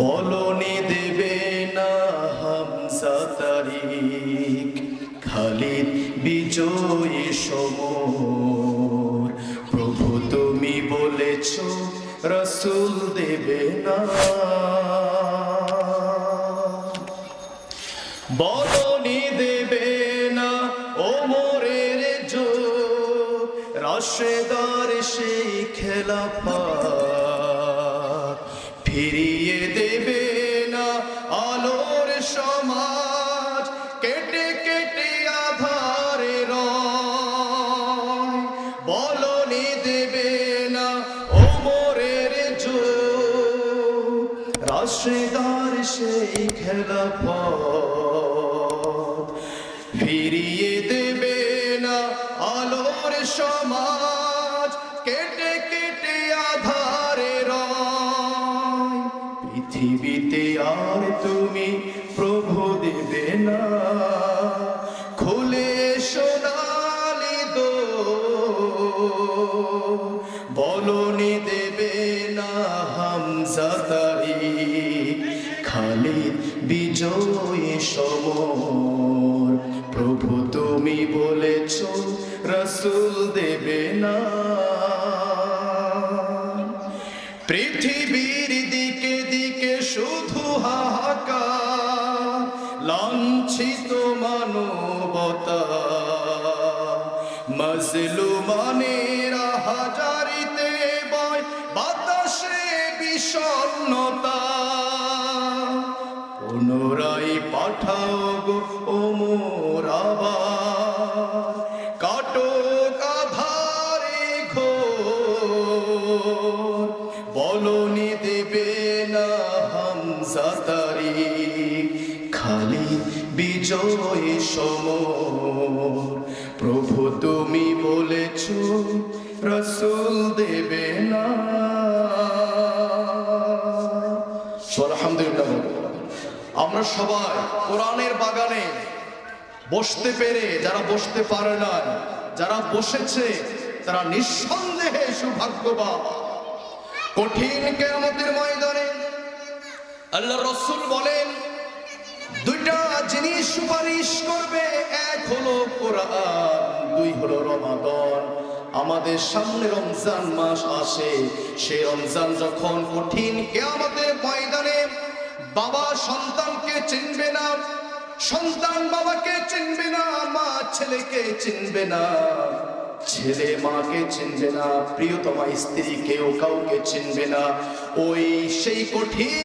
বলনি দেবে না হামজা তারিক খালিদ বিজয়ী সমর। প্রভু তুমি বলেছ রাসূল দেবে না। বলনি দেবে না ওমরের যোগ রাশেদার সেই খেলাফত। ফিরিয়ে দেবে না আলোর সমাজ কেটে কেটে আধারে রয়। বলনি দেবে না ওমরের যোগ রাশেদার সেই খেলাফত। ফিরিয়ে দেবে না আলোর সমাজ কেটে কেটে আধারে রয়। পৃথিবীতে আর তুমি প্রভু দেবে না খুলে সোনালি দোর। বলনি দেবে না হামজা তারিক খালিদ বিজয়ী সমর। প্রভু তুমি বলেছ রাসূল দেবে না। পৃথিবীর দিকে দিকে শুধু হাহাকার লাঞ্ছিত মানবতা। মাজলুমানের হাজারিতে বয় বাতাসে বিষণ্ণতা। পুনরায় পাঠাও গো ওমর আবার কাটক আধারে ঘোর। বলনি দেবে না হামজা তারিক খালিদ বিজয়ী সমর। প্রভু তুমি বলেছ রাসূল দেবে না। আলহামদুলিল্লাহ। আমরা সবাই কোরআনের বাগানে বসতে পেরে, যারা বসতে পারে না, যারা বসেছে তারা নিঃসন্দেহে সৌভাগ্যবান। কঠিন কিয়ামতের ময়দানে আল্লাহর রাসূল বলেন দুইটা জিনিস সুপারিশ করবে, এক হলো কোরআন, দুই হলো রমাদান। আমাদের সামনে রমজান মাস আসে, সেই রমজান যখন কঠিন কিয়ামতের ময়দানে বাবা সন্তানকে চিনবে না, সন্তান বাবাকে চিনবে না, মা ছেলেকে চিনবে না, ছেলে মাকে চিনবে না, প্রিয়তমা স্ত্রী কেউ কাউকে চিনবে না। ওই সেই কঠিন